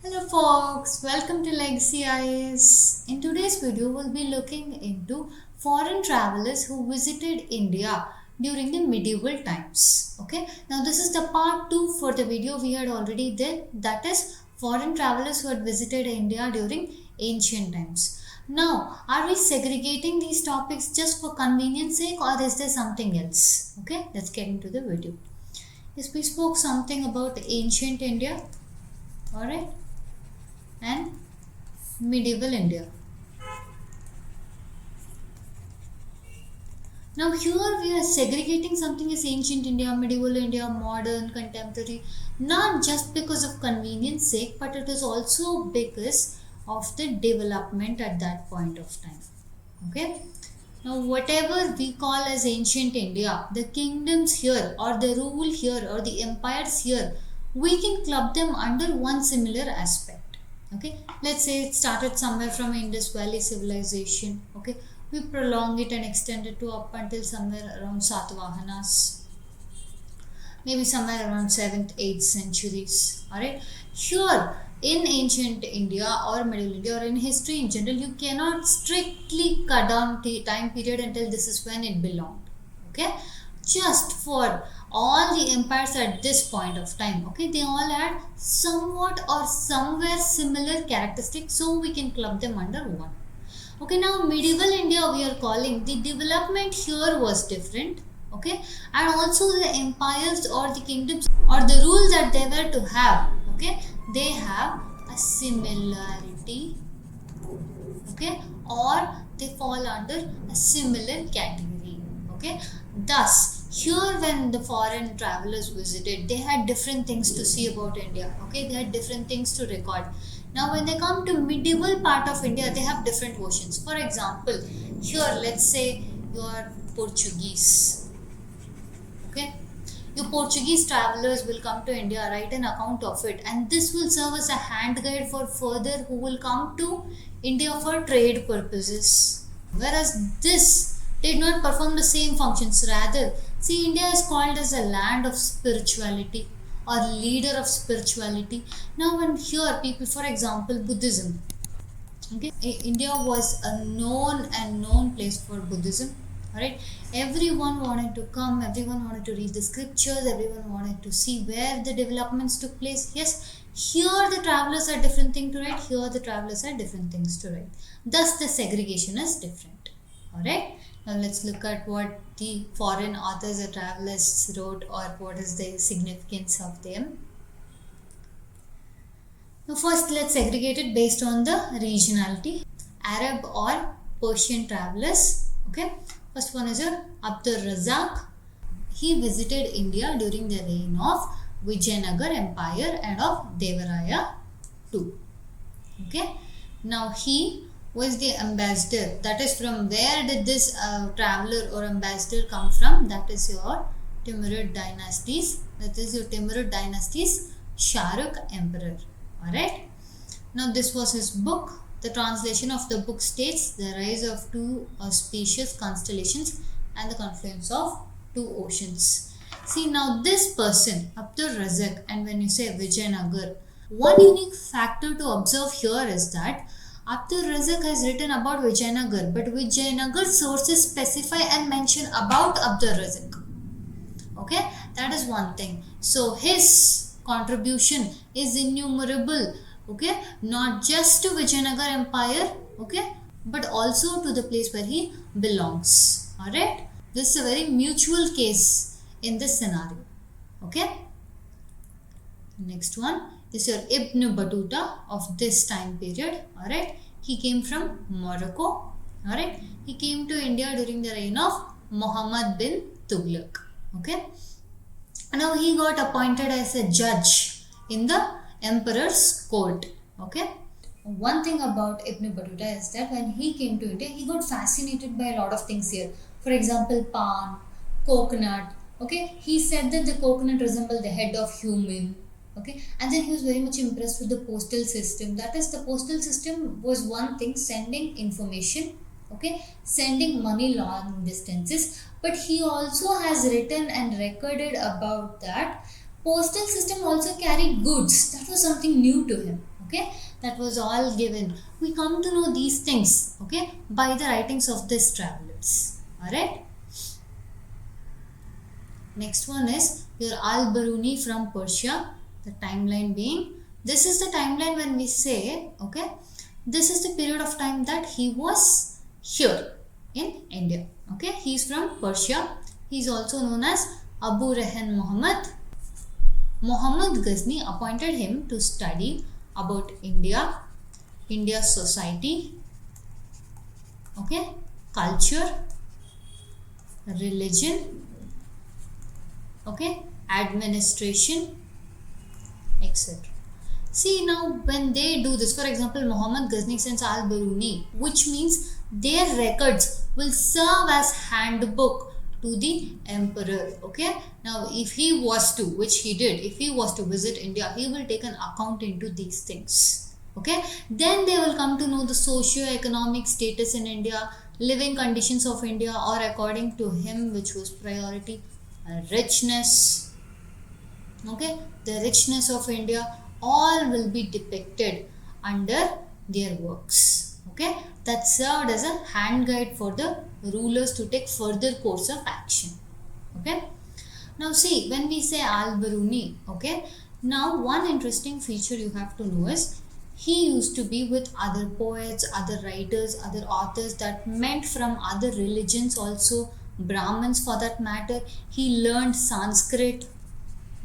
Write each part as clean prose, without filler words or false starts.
Hello folks, welcome to Legacy IAS. In today's video, we'll be looking into foreign travelers who visited India during the medieval times. Okay, now this is the part 2 for the video we had already did, that is foreign travelers who had visited India during ancient times. Now, are we segregating these topics just for convenience sake or is there something else? Okay, let's get into the video. Yes, we spoke something about ancient India, alright, and medieval India. Now here we are segregating something as ancient India, medieval India, modern, contemporary, not just because of convenience sake, but it is also because of the development at that point of time. Okay. Now whatever we call as ancient India, the kingdoms here or the rule here or the empires here, we can club them under one similar aspect. Okay, let's say it started somewhere from Indus Valley civilization. Okay, we prolong it and extend it to up until somewhere around Satavahanas, maybe somewhere around 7th 8th centuries. Alright, here in ancient India or medieval India or in history in general, you cannot strictly cut down the time period until this is when it belonged. Okay, just for all the empires at this point of time, okay, they all had somewhat or somewhere similar characteristics, so we can club them under one. Okay, now medieval India we are calling, the development here was different. Okay, and also the empires or the kingdoms or the rules that they were to have, okay, they have a similarity, okay, or they fall under a similar category. Okay, thus here when the foreign travelers visited, they had different things to see about India. Okay, they had different things to record. Now when they come to medieval part of India, they have different versions. For example, here let's say you are Portuguese. Okay, your Portuguese travelers will come to India, write an account of it, and this will serve as a hand guide for further who will come to India for trade purposes. Whereas this did not perform the same functions. Rather, see, India is called as a land of spirituality or leader of spirituality. Now when here people, for example, Buddhism. Okay, India was a known place for Buddhism. Alright, everyone wanted to come, everyone wanted to read the scriptures, everyone wanted to see where the developments took place. Yes, here the travelers are different thing to write, here the travelers are different things to write. Thus the segregation is different. Alright, now let's look at what the foreign authors or travelers wrote or what is the significance of them. Now first let's segregate it based on the regionality. Arab or Persian travelers. Okay, first one is Abdur Razak. He visited India during the reign of Jayanagar Empire and of Devaraya II. Okay, now he was the ambassador. That is, from where did this traveler or ambassador come from? That is your Timurid dynasties. That is your Timurid dynasties Shahrukh emperor. Alright. Now this was his book. The translation of the book states the rise of two auspicious constellations and the confluence of two oceans. See, now this person, Abdur Razak, and when you say Vijayanagar, one unique factor to observe here is that Abdur Razak has written about Jayanagar, but Jayanagar sources specify and mention about Abdur Razak. Okay, that is one thing. So his contribution is innumerable. Okay, not just to Jayanagar Empire, okay, but also to the place where he belongs. Alright, this is a very mutual case in this scenario. Okay, next one is your Ibn Battuta of this time period. Alright, he came from Morocco. Alright, he came to India during the reign of Muhammad bin Tughlaq. Okay, now he got appointed as a judge in the emperor's court. Okay, one thing about Ibn Battuta is that when he came to India, he got fascinated by a lot of things here. For example, palm, coconut. Okay, he said that the coconut resembled the head of human. Okay, and then he was very much impressed with the postal system. That is, the postal system was one thing, sending information, okay, sending money long distances, but he also has written and recorded about that postal system also carried goods. That was something new to him. Okay, that was all given. We come to know these things, okay, by the writings of these travelers. Alright. Next one is your Al-Biruni from Persia. The timeline being, this is the timeline when we say, okay, this is the period of time that he was here in India. Okay, he is from Persia. He is also known as Abu Rehan Muhammad. Muhammad Ghazni appointed him to study about India, India's society, okay, culture, religion, okay, administration, etc. See, now when they do this, for example, Muhammad Ghazni sends Al-Biruni, which means their records will serve as handbook to the emperor. Okay, now if he was to, which he did, if he was to visit India, he will take an account into these things. Okay, then they will come to know the socio-economic status in India, living conditions of India, or according to him, which was priority, richness. Okay, the richness of India, all will be depicted under their works. Okay, that served as a hand guide for the rulers to take further course of action. Okay, now see, when we say Al-Biruni, okay, now one interesting feature you have to know is he used to be with other poets, other writers, other authors that meant from other religions also, Brahmins for that matter. He learned Sanskrit.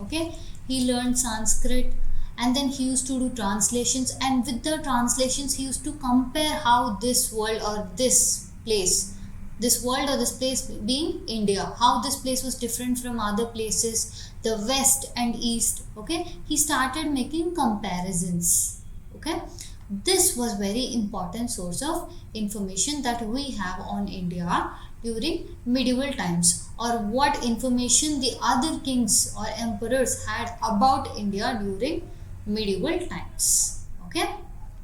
Okay, he learned Sanskrit, and then he used to do translations, and with the translations he used to compare how this world or this place, this world or this place being India, how this place was different from other places, the west and east. Okay, he started making comparisons. Okay, this was very important source of information that we have on India during medieval times, or what information the other kings or emperors had about India during medieval times. Okay,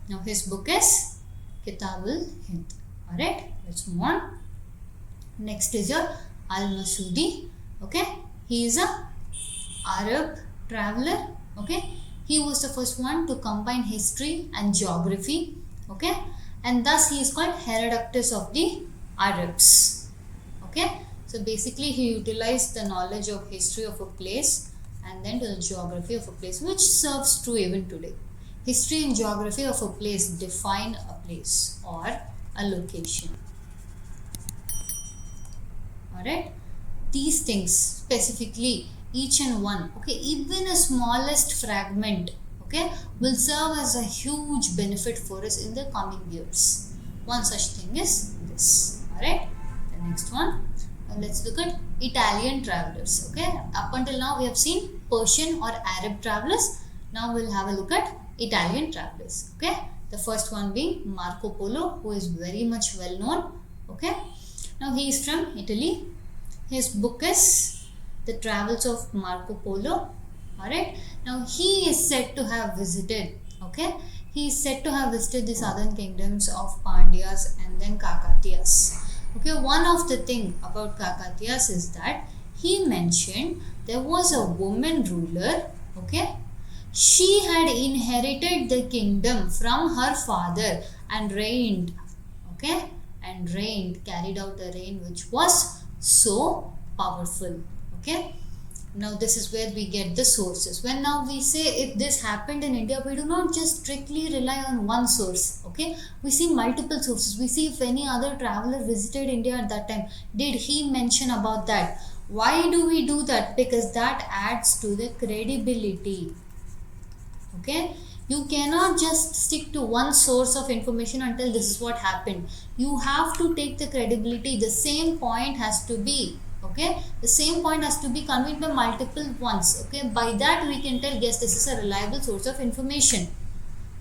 now his book is Kitabul Hind. Alright, let's move on. Next is your Al-Masudi. Okay, he is a Arab traveler. Okay, he was the first one to combine history and geography. Okay, and thus he is called Herodotus of the Arabs. Okay, so basically he utilized the knowledge of history of a place and then to the geography of a place, which serves true even today. History and geography of a place define a place or a location. Alright, these things specifically, each and one, okay, even a smallest fragment, okay, will serve as a huge benefit for us in the coming years. One such thing is this. Alright, the next one, let's look at Italian travelers. Okay, up until now we have seen Persian or Arab travelers. Now we'll have a look at Italian travelers. Okay, the first one being Marco Polo, who is very much well known. Okay, now he is from Italy. His book is The Travels of Marco Polo. Alright, now he is said to have visited, okay, he is said to have visited the southern kingdoms of Pandyas and then Kakatiyas. Okay, one of the thing about Kakatiyas is that he mentioned there was a woman ruler. Okay, she had inherited the kingdom from her father and reigned. Okay, and reigned, carried out a reign which was so powerful. Okay, now this is where we get the sources. When now we say if this happened in India, we do not just strictly rely on one source. Okay, we see multiple sources. We see if any other traveler visited India at that time, did he mention about that? Why do we do that? Because that adds to the credibility. Okay, you cannot just stick to one source of information until this is what happened. You have to take the credibility. The same point has to be, okay, the same point has to be conveyed by multiple ones. Okay, by that we can tell, yes, this is a reliable source of information.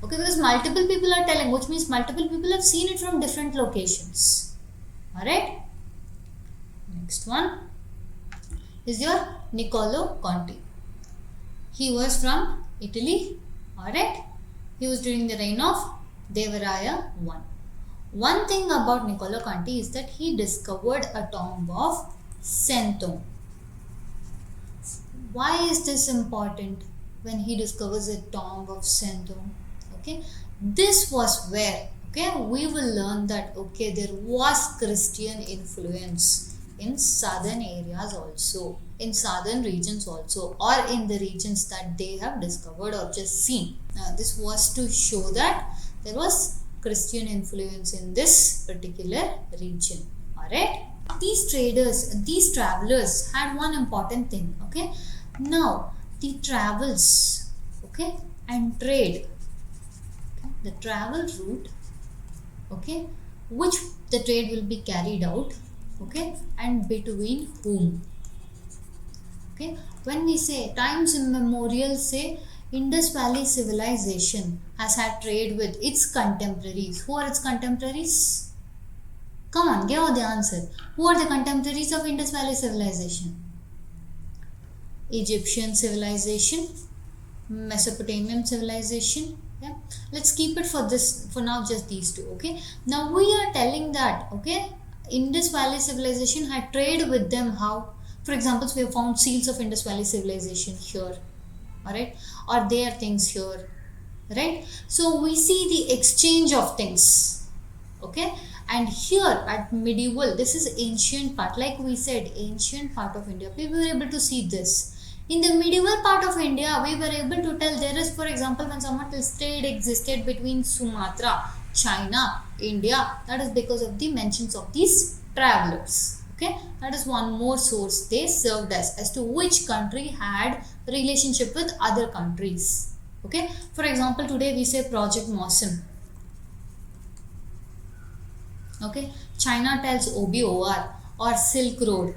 Okay, because multiple people are telling, which means multiple people have seen it from different locations. Alright, next one is your Niccolo Conti. He was from Italy. Alright, he was during the reign of Devaraya I. One thing about Niccolo Conti is that he discovered a tomb of Senthong. Why is this important when he discovers a tomb of Senthong? Okay, this was where, okay, we will learn that, okay, there was Christian influence in southern areas also, in southern regions also, or in the regions that they have discovered or just seen. Now this was to show that there was Christian influence in this particular region. Alright, these traders, these travelers had one important thing. Okay, now the travels, okay, and trade, okay, the travel route, okay, which the trade will be carried out, okay, and between whom. Okay, when we say times immemorial, say Indus Valley civilization has had trade with its contemporaries. Who are its contemporaries? Come on, give out the answer. Who are the contemporaries of Indus Valley civilization? Egyptian civilization, Mesopotamian civilization. Yeah, let's keep it for this, for now, just these two. Okay, now we are telling that, okay, Indus Valley civilization had trade with them. How? For example, we have found seals of Indus Valley civilization here, alright, or there things here, right? So we see the exchange of things, okay. And here at medieval, this is ancient part, like we said, ancient part of India, we were able to see this. In the medieval part of India, we were able to tell there is, for example, when someone tells trade existed between Sumatra, China, India, that is because of the mentions of these travelers. Okay, that is one more source they served as to which country had relationship with other countries. Okay, for example, today we say Project Mossam. Okay, China tells OBOR or Silk Road.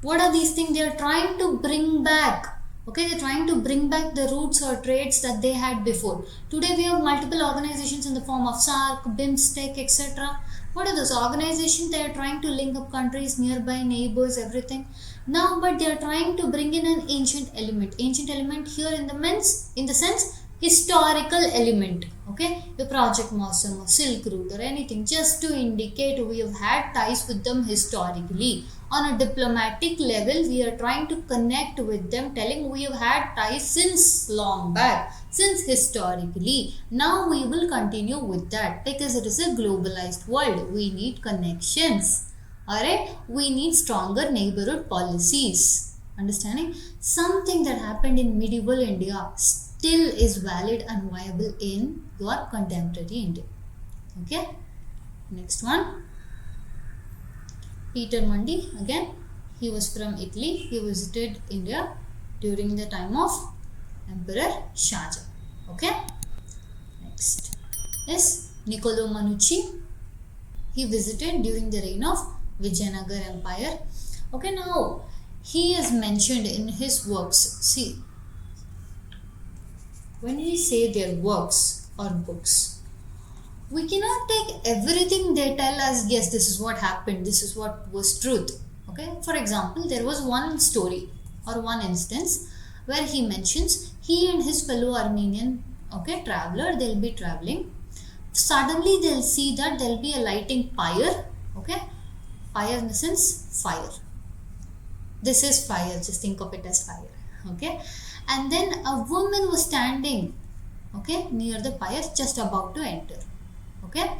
What are these things? They are trying to bring back. Okay, they're trying to bring back the roots or trades that they had before. Today we have multiple organizations in the form of SAARC, BIMSTEC, etc. What are those organizations? They are trying to link up countries, nearby neighbors, everything. Now, but they are trying to bring in an ancient element. Ancient element here in the sense historical element. Okay, the Project Mossam or Silk Route or anything, just to indicate we have had ties with them historically. On a diplomatic level, we are trying to connect with them, telling we have had ties since long back, since historically. Now we will continue with that because it is a globalized world. We need connections. Alright, we need stronger neighborhood policies. Understanding? Something that happened in medieval India still is valid and viable in your contemporary India. Okay, next one. Peter Mundi, again, he was from Italy. He visited India during the time of Emperor Shah Jahan. Okay, next is Niccolo Manucci. He visited during the reign of Jayanagar Empire. Okay, now he is mentioned in his works. See, when we say their works or books, we cannot take everything they tell us, yes, this is what happened, this is what was truth. Okay, for example, there was one story or one instance where he mentions he and his fellow Armenian, okay, traveler, they'll be traveling. Suddenly they'll see that there'll be a lighting pyre. Okay, pyre in the sense fire. This is fire, just think of it as fire. Okay, and then a woman was standing, okay, near the pyre, just about to enter. Okay,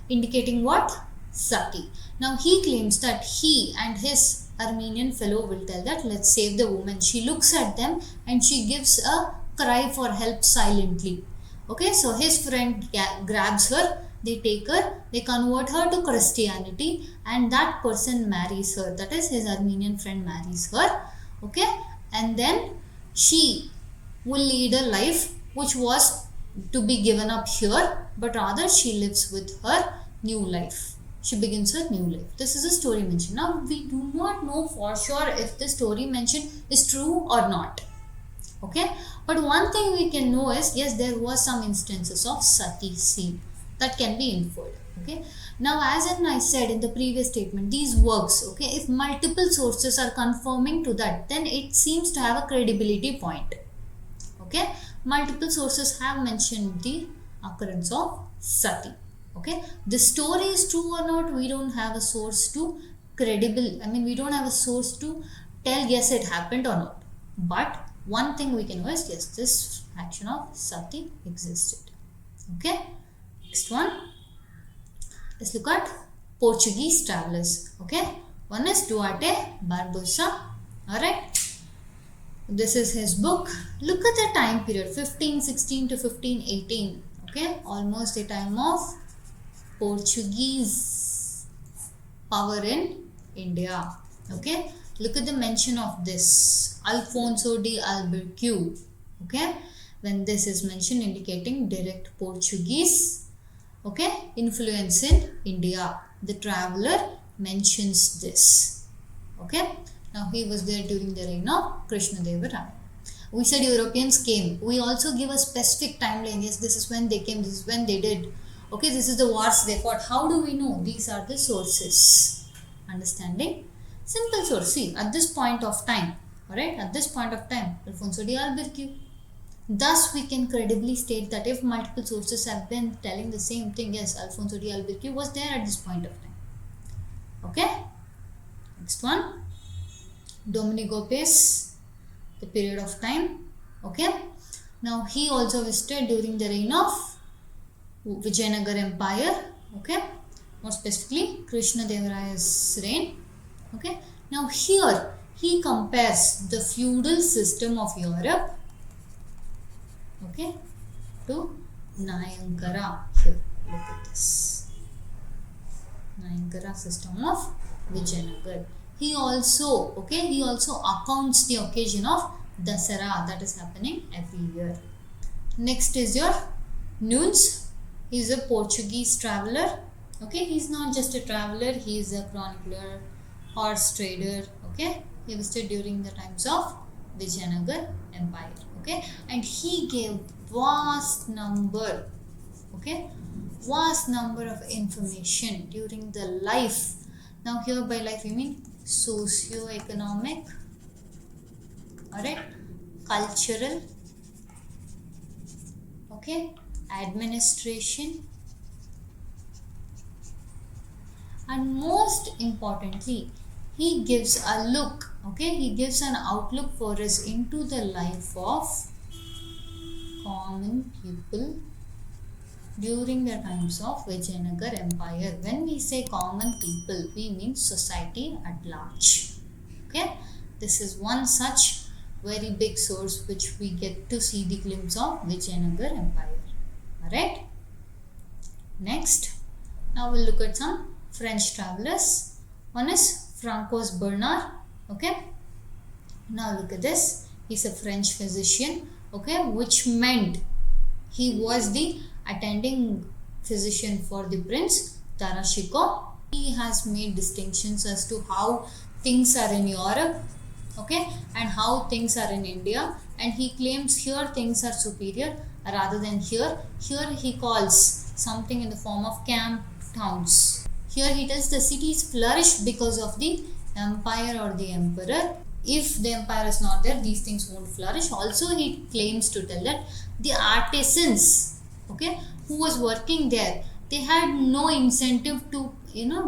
indicating what? Sati. Now he claims that he and his Armenian fellow will tell that let's save the woman. She looks at them and she gives a cry for help silently. Okay, so his friend grabs her, they take her, they convert her to Christianity, and that person marries her. That is, his Armenian friend marries her. Okay, and then she will lead a life which was to be given up here, but rather she lives with her new life. She begins her new life. This is a story mentioned. Now we do not know for sure if the story mentioned is true or not. Okay, but one thing we can know is, yes, there was some instances of sati seen that can be inferred. Okay, now as I said in the previous statement, these works, okay, if multiple sources are confirming to that, then it seems to have a credibility point. Okay, multiple sources have mentioned the occurrence of sati. Okay, the story is true or not, we don't have a source to we don't have a source to tell yes it happened or not, but one thing we can know is yes, this faction of sati existed. Okay, next one, let's look at Portuguese travelers. Okay, one is Duarte Barbosa. Alright, this is his book. Look at the time period 1516 to 1518. Okay, almost a time of Portuguese power in India. Okay, look at the mention of this Alfonso de Albuquerque. Okay, when this is mentioned, indicating direct Portuguese, okay, influence in India. The traveler mentions this. Okay, now he was there during the reign of Krishna Deva Raya. We said Europeans came. We also give a specific timeline. Yes, this is when they came, this is when they did. Okay, this is the wars they fought. How do we know? These are the sources. Understanding? Simple source. See, at this point of time, alright, at this point of time, Alfonso de Albuquerque. Thus, we can credibly state that if multiple sources have been telling the same thing, yes, Alfonso de Albuquerque was there at this point of time. Okay? Next one, Domenico Pace, the period of time. Okay? Now, he also visited during the reign of Jayanagar Empire. Okay? More specifically, Krishna Deva Raya's reign. Okay? Now, here, he compares the feudal system of Europe, okay, to Jayanagara. Here, look at this. Jayanagara system of Vijayanagar. He also accounts the occasion of Dasara that is happening every year. Next is your Nunes. He is a Portuguese traveler. Okay, he is not just a traveler, he is a chronicler, horse trader. Okay, he visited during the times of Vijayanagar Empire. Okay, and he gave vast number of information during the life. Now here by life we mean socio-economic, alright, cultural, okay, administration, and most importantly, he gives a look, okay, he gives an outlook for us into the life of common people during the times of Vijayanagar Empire. When we say common people, we mean society at large. Okay, this is one such very big source which we get to see the glimpse of Vijayanagar Empire. Alright, next, now we'll look at some French travelers. One is Francois Bernard. Okay, now look at this. He's a French physician. Okay, which meant he was the attending physician for the Prince Tarashiko. He has made distinctions as to how things are in Europe, okay, and how things are in India, and he claims here things are superior rather than here. Here he calls something in the form of camp towns. Here he tells the cities flourish because of the empire or the emperor. If the empire is not there, these things won't flourish. Also, he claims to tell that the artisans, okay, who was working there, they had no incentive to,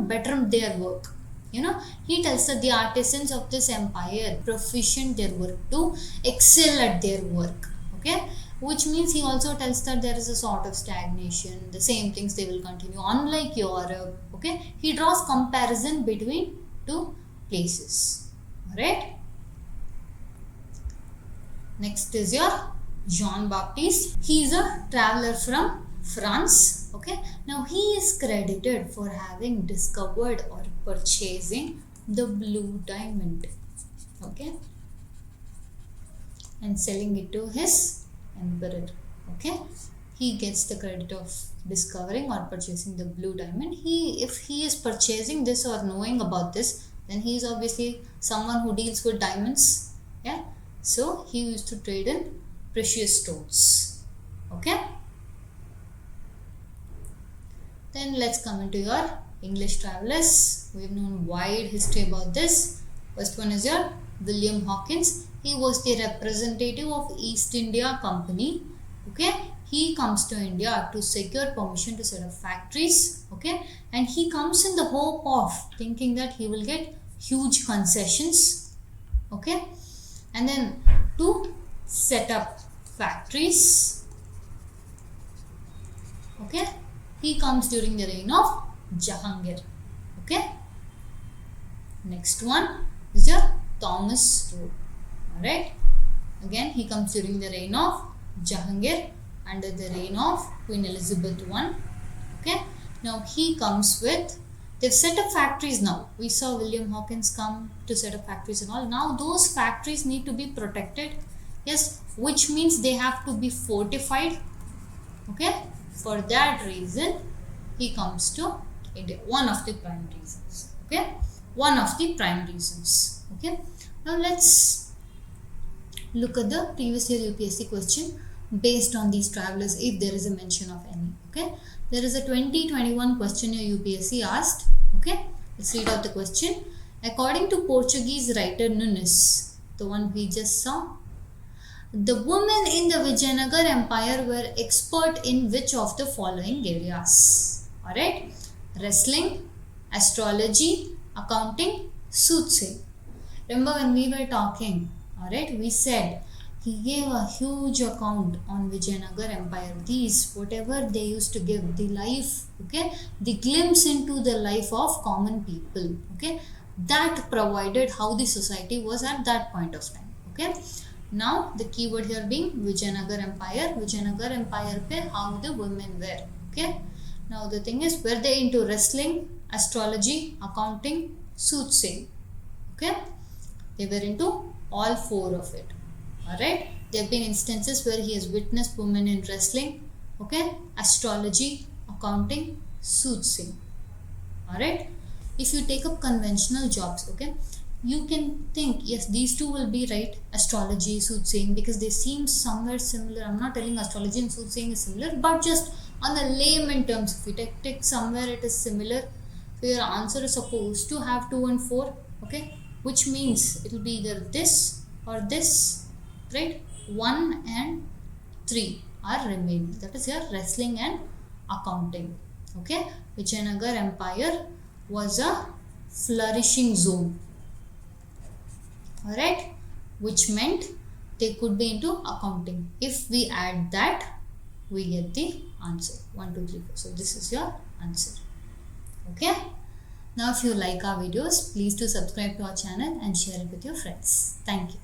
better their work. He tells that the artisans of this empire proficient their work to excel at their work. Okay, which means he also tells that there is a sort of stagnation. The same things they will continue, unlike Europe. Okay, he draws comparison between two places. Alright. Next is your Jean-Baptiste. He is a traveler from France. Okay. Now he is credited for having discovered or purchasing the blue diamond. Okay. And selling it to his emperor. Okay. He gets the credit of discovering or purchasing the blue diamond. If he is purchasing this or knowing about this, then he is obviously someone who deals with diamonds. Yeah. So he used to trade in precious stones. Okay. Then let's come into your English travelers. We have known wide history about this. First one is your William Hawkins. He was the representative of East India Company. Okay. He comes to India to secure permission to set up factories. Okay. And he comes in the hope of thinking that he will get huge concessions. Okay. And then to set up factories. Okay, he comes during the reign of Jahangir. Okay, next one is your Thomas Road. Alright, again he comes during the reign of Jahangir under the reign of Queen Elizabeth I. Okay, now he comes with, they've set up factories now. We saw William Hawkins come to set up factories and all. Now those factories need to be protected. Yes, which means they have to be fortified. Okay, for that reason he comes to India. One of the prime reasons. Okay, one of the prime reasons. Okay, now let's look at the previous year UPSC question based on these travelers, if there is a mention of any. Okay, there is a 2021 question your UPSC asked. Okay, let's read out the question. According to Portuguese writer Nunes, the one we just saw, the women in the Jayanagar Empire were expert in which of the following areas? Alright, wrestling, astrology, accounting, soothsaying. Remember when we were talking, alright, we said he gave a huge account on Jayanagar Empire. These, whatever they used to give, the life, okay, the glimpse into the life of common people, okay, that provided how the society was at that point of time. Okay, now the keyword here being Jayanagar Empire. Jayanagar Empire pe how the women were. Okay, now the thing is, were they into wrestling, astrology, accounting, soothsaying? Okay, they were into all four of it. Alright, there have been instances where he has witnessed women in wrestling, okay, astrology, accounting, soothsaying. Alright, if you take up conventional jobs, okay, you can think, yes, these two will be right, astrology, soothsaying, because they seem somewhere similar. I'm not telling astrology and soothsaying is similar, but just on the layman terms, if you take somewhere it is similar, so your answer is supposed to have 2 and 4, okay, which means it will be either this or this. Right, 1 and 3 are remaining. That is your wrestling and accounting. Okay, Jayanagar Empire was a flourishing zone. Alright, which meant they could be into accounting. If we add that, we get the answer 1, 2, 3, 4. So this is your answer. Okay, now if you like our videos, please do subscribe to our channel and share it with your friends. Thank you.